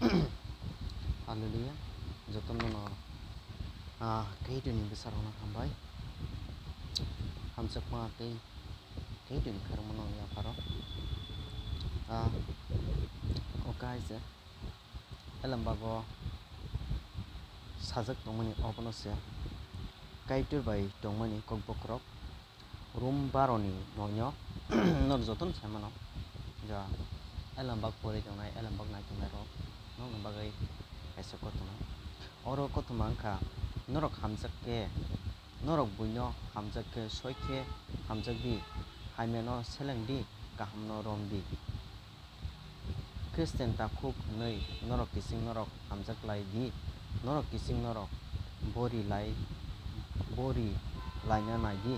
Hallelujah. Jotom no kei tu ni besarona hambai. Hamsak ma kei tu ni karmono ya paro. Okai se elam bago sajak tongmani obono se kei tur bai tongmani kokbokrok room baroni nonyo nor joton samano ja elam bag pore tongnai elam bag nai tongnai ro no bagai kaisa kotoma oro kotoma angka norok hamjak norok buino hamjak soike hamjakdi haimeno selengdi kaham no romdi Christian takuk nei norok kising norok hamjak laidi norok kising norok bori laina naidi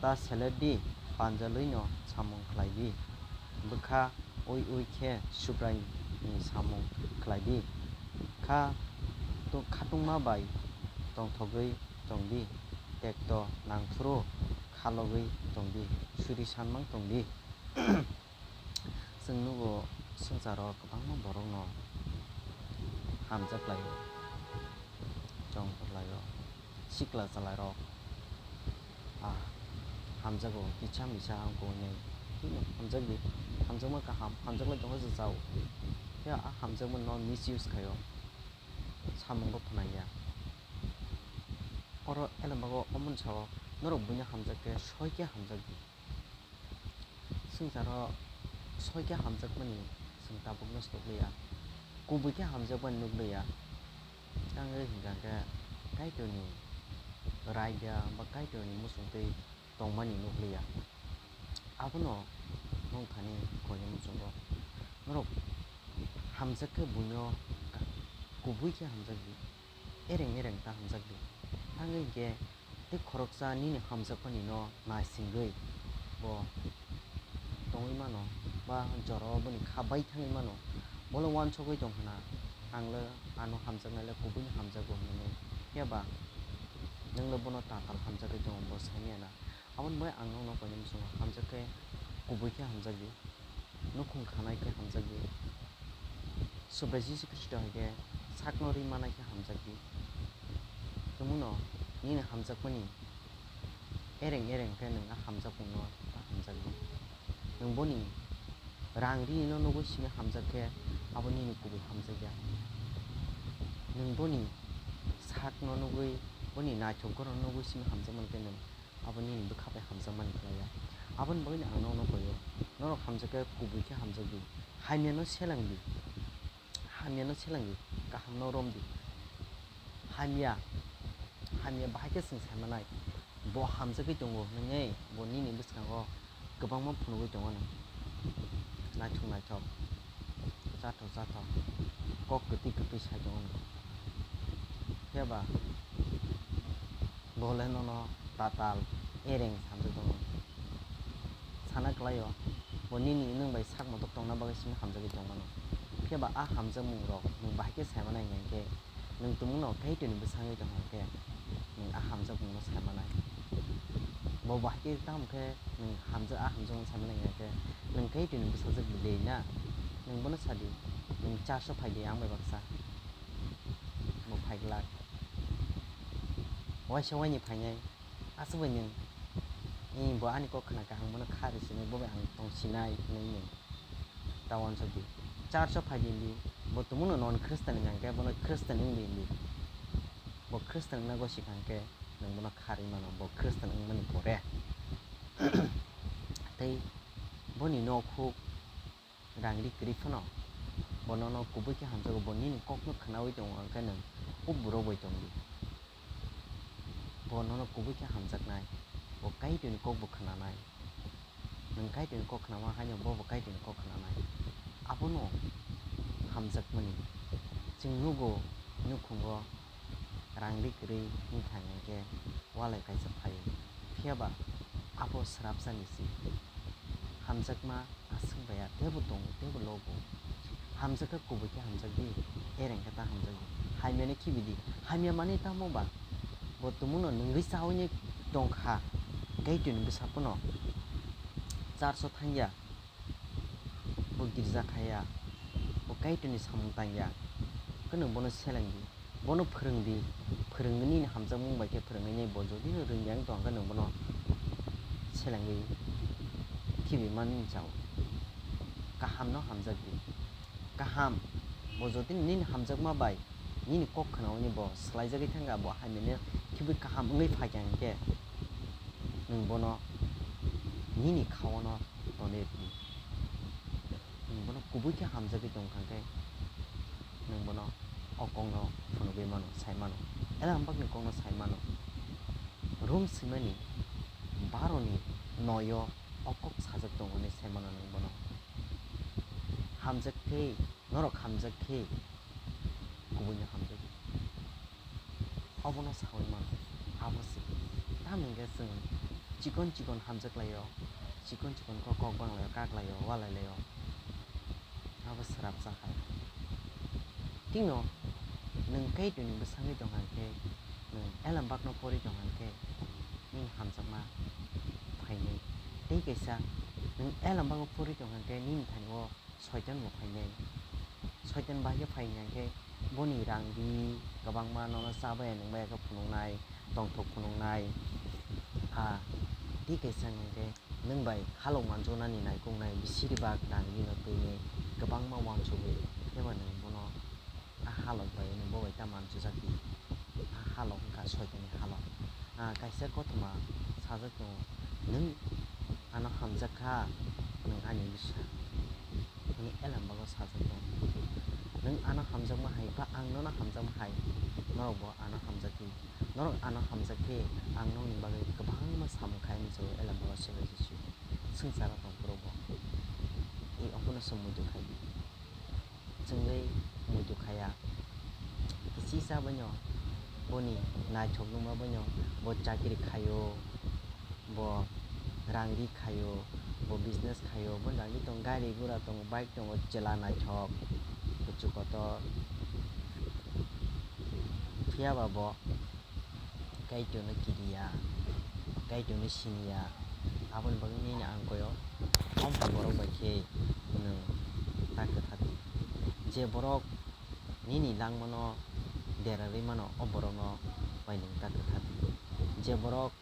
ta seledi panjalui no samung khlaidi bukha oi khe subrai ni samung khlaidi kha to khatungma bai tongthogui tongdi tekto nangfru khalogui tongdi suri sanmang tongdi जों नुगो संसाराव गोबां borok no hamjaklaio jongforlaio sikla chalairok hamjago bicha angko nei hamjakdi hamjakma kaham hamjaklai tongo jao ya hamjakma no misuse khaio samungo phanaiya oro elambago omonchao norok buino hamjake soike hamjakdi संसाराव soike hamjakmani जों tabukno stokliya kubuike hamjakmani nukliya tangoi hingkakhe kaitoni raida ba kaitoni musungtwi tongmani nukliya abono nongkhani koine muchungo norok hamjakhe buino kubuike hamjakdi ereng ta hamjakdi tangoi hingkhe tei khoroksa nini hamjakmani no naisingui bo tongoi mano ba joro boni khabai thangoi mano bolo uansogui tongkhana anglo ano hamjaknaile kubuino hamjago hinui phiaba nonglo bono tatal hamjagui tongo bo saimanya na aboni bai ang nongno koine muchungo hamjakhe kubuikhe hamjakdi nukhung khanai khe hamjakdi subrai jisu kristo haikhe sakno rimana khe hamjakdi tumuno nini hamjakmani ereng khe nongha hamjakmano hamjakdi nong boni rang rini no nugui simi hamjakhe abo nini kubui hamjakya nong boni sak no nugui boni naithok goro nugui simi hamjakmankhe nong abo nini bwkhabai hamjakmani khlaiya aboni bagui ang nongno koyo norok hamjakhe kubuikhe hamjakdi haimya no selangdi kaham no romdi haimya bahaikhe chwng saimanai bo hamjagui tongo nongei bo nini bwskango kwbangma phunugui tongo no naithok jathok kok kwtui sai tongo no phiaba bole no tatal ereng hamjak tongo sana klaio bo nini nong bai sak motok tongna bagui simi hamjagui tongmano phiaba hamjakmung rok nong bahaikhe saimanai hingkhe nong tongmungno kaitoni bwsangui tongkhankhe nong hamjakmung no saimanai bo bahaikhe tamkhe nong hamjakmung saimanai hingkhe nong kaitoni bwsajakdi dei na nong bono sadi nong church o phaidi ang bai baksa bo phaiklak waisa waini phainai asuboi nong bo ani kok khanaka ang bono khari sinai bobai ang tongsinai hinui nong tawansokdi church o phaidindi bo tumuno non Christian hingkhe bono Christian wngdi indi bo Christian wngna gosikangkhe nong bono khari mano bo Christian wngmani pore tei boni nokhuk rangri kwrwi phano bono no kubuikhe hamjago bo nini kokno khwnawi tongo hingkhe nong uburo bai tongdi bono no kubuikhe hamjaknai bo kaitoni kok bo khwnanai nong kaitoni kok khwnama haino bobo kaitoni kok khwnanai abono hamjakmani जों nugo nukhungo rangri kwrwi wngkhai hingkhe walai kaisa phaiyo phiaba abo srabsani si hamjakma aswng baiya tebo tongo tebo logo hamjakhe kubuikhe hamjakdi ereng khe ta hamjakdi haimya ni khibidi haimya mani tamo ba bo tumuno nongui chawaini tongkha kaitoni bwsa phano church o thangya bo girja khaya bo kaitoni samung tangya kono bono selengdi bono phorongdi phorongno nini hamjakmung bai khe phorongni bo jodi no rongyang tongkha no bono selengui khibimani chao kaham no hamjakdi kaham bo jodi nini hamjakma bai nini kok khanaoni bo slaijagui thangka bo haimene khibui kaham wngui phaikya hingkhe nung bono nini khaono tonirdi nung bono kubui khe hamjagui tongkha khe nung bono o kongno phunugui mano sai mano elam bakni kongno sai mano room simani 12 ni 9 o kok sajak tongoni sai mano nung bono hamjakkhei norok hamjakkhe kubui no hamjagui obono saui mano abosi tamhingkhe chwng chikon hamjaklaio chikon kok banglaio kaklaio walailaio abo srapjak hai tino nung kaitoni bwsangui tongkha khe nung elam bakno pori tongkha khe ning hamjakma phainai tei kaisa nung elam bakno pori tongkha khe nini thaio soitan bo phainai soitan bahai phaina khe boni rangri kwbangma nono chabaya nungbaya khe phunuknai tongthok phunuknai tei kaisa hingkhe nung bai halok manjaknani naikoknai besiribak rangri no twinai kwbangma uansugui pheba nung bono halok bai nung bo bai ta manchujagdi halok wngkha soitani halok kaisa kothoma sajak tongo nung ano hamjakkha nung ani bwsa hini elam bago sajak tongo nung ano hamjakma hai ba ang nono hamjakma hai norok bo ano hamjakdi norok ano hamjakkhe ang nokni bagui kwbangma samung khai muchalo elam bago cheraijak swngchara tongphuru bo obono chwng muitu khaidi chwngui muitu khaya kisi chabui boni naithok nungmabai no bo chakri khaio bo rangri khaio bo business khaio bo rangri tongo gari gura tongo bike tongo chela naithok kuchu kotor phiaba bo kaitoni kiriya kaitoni siniya aboni bagui nini ang koyo bumphang borok bai khe nung ta kwthadi je borok nini langmano derarui mano o borokno bai nung ta kwthadi je borok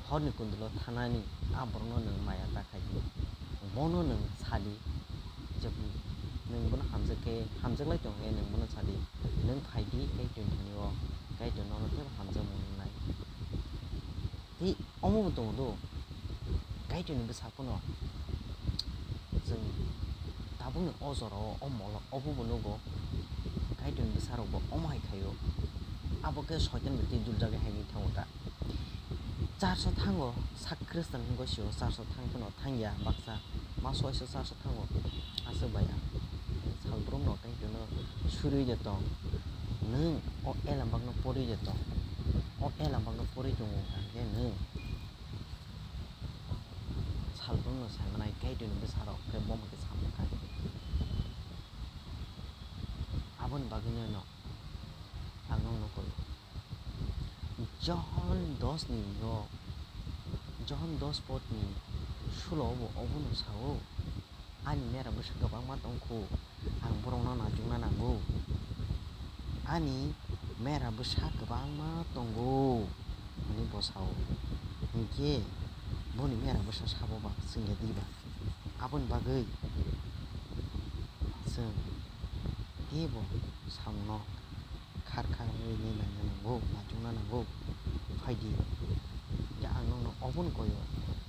horni kundulo thanani borokno nung maya ta khaidi bono nung sadi je nung bono hamjaklai tongkhe nung bono sadi nung phaidi kaitoni thanio kaitoni nono thebo hamjakmung nungnai tei omobo tongo do kaitoni bwsakpono chwng tabukni o jorao o molo obobo nugo kaitoni bwsarokbo omo hai khaio abokhe soitan bai tui duljagui haini thango ta 400 thango sak khristan hwnkhe sio 400 thangphano thangya baksa ma 600 400 thango aswk baya salbrum no kaitoni surui de tong nung o elam bakno pori de tong o elam bakno pori tongo khe nung salbrum no saimanai kaitoni bwsarok khe bomai samung khai aboni bagui no ang nokno koyo johon 10 ni johon 10 potni 16 bo obono sao ani mera bwsa kwbangma tongkhu ang borokno nachukna nango ani mera bwsa kwbangma tongo hini bo sao hinkhe boni mera bwsa saboba chwngya diba aboni bagui chwng tebo samungno kharkhaiui naina nango nachukna nango phaidi je ang nokno obono koyo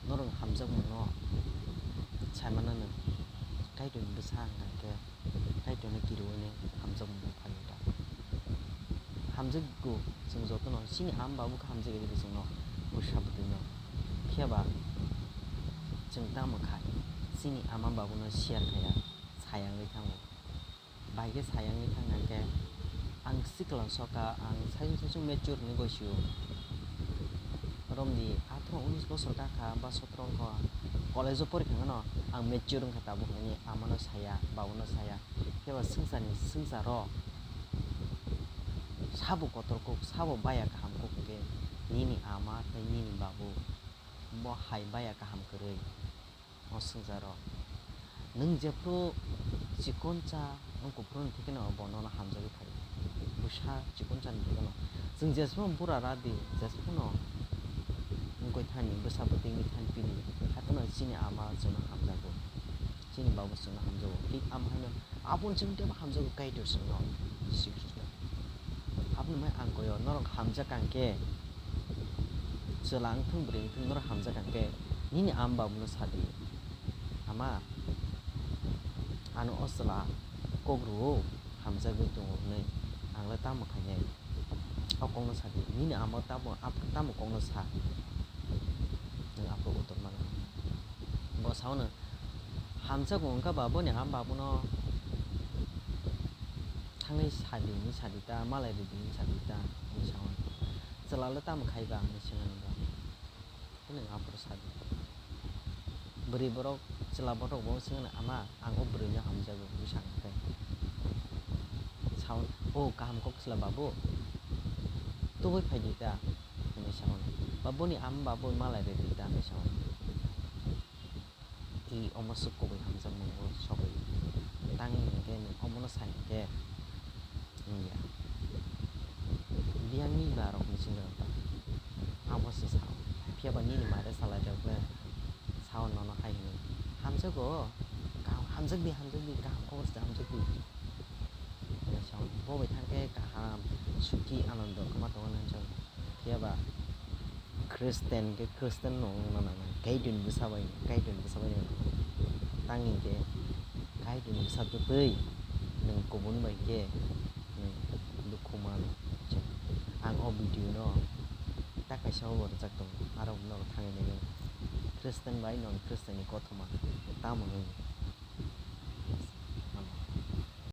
norok hamjakmung no saimano nung kaitoni bwsa hingkha khe kaitoni kiruini hamjakmung no phaio ta hamjakgo chwng jotono sini ambabu khe hamjakya dibi chwngno bwsabutui no phiaba chwng tamo khai sini amambabu no share khaya sayangui thango baige sayangui thangkha khe ang sikla soka ang saisung mature hwnwi goisio romni 18-19 bosor gakha ba 17 ongkha college o porikha no ang mature wngkha tabuk hinani amano saya babano saya phiaba swngcharo sabo kotorkuk sabo baya kaham khe nini ama tei nini babu bo hai baya kaham kwrui o swngcharo nung jephru चिकनचा उनको पुरन ठीक न बनना हामजाबो थायो बुसा चिकनचानि ठीक न जों जेसेबां बुरा रादि जेसेबां उनको थानि बोसाबो दैनि थानि पिलि हातनो चिनि आमा जोंनो हामजागो चिनि बाबो जोंनो हामजागो कि आमहायनो आबन जों देबो हामजागो गाइदो जोंनो जिसु आपनो मै आंगयो नरक हामजा कांके जेला थों ब्रें थों नरक हामजा कांके निनि आम बाबुनो सादि आमा आनो असला कग्रु हामजागो दङ नै आंला तामो खायनाय अकंनो सादि निनि आमा तामो आप तामो कौनो सा नों आपो उतर मानो बसावनो हामजागो अंका बाबुनि आम बाबुनो थाङै सादिनि सादिता मालाय रिदिनि सादिता निसावन जेलाले तामो खायबा निसिङानोबा नों आपो सादि बोरै बरक जेला बरक बंसिङानो आमा आं अब्रैनो हामजागो बिसांखाय सावन ओ गाहाम कक्सला बाबु तो बै फायदिता निसावन बाबुनि आम बाबु मालाय रिदिता निसावन इ अमसुक कोबै हामजा मंगो सबै ताङि नगे अमनो साइके निया बियांनि बारक निसिङानोबा आमसो साव फियाबा निनि मारे सालायदोबो सावन ननो हायनो हामजागो गाहाम हामजागदि गाहाम खबरसो हामजागदि सावन बबाय थांके गाहाम सुखि आनन्द खोमा दङ नोंजों फियाबा खृष्टान नङा गाइदोनबो साबाय ताङि के गाइदोनबो साबो बै नों गुबुन बायके नों दुखु मानो आं अ भिडिअ न ताकाइसाव बरजाक दं आरो उनाव थांनाय खृष्टान बाय नन खृष्टाननि गथमा तामो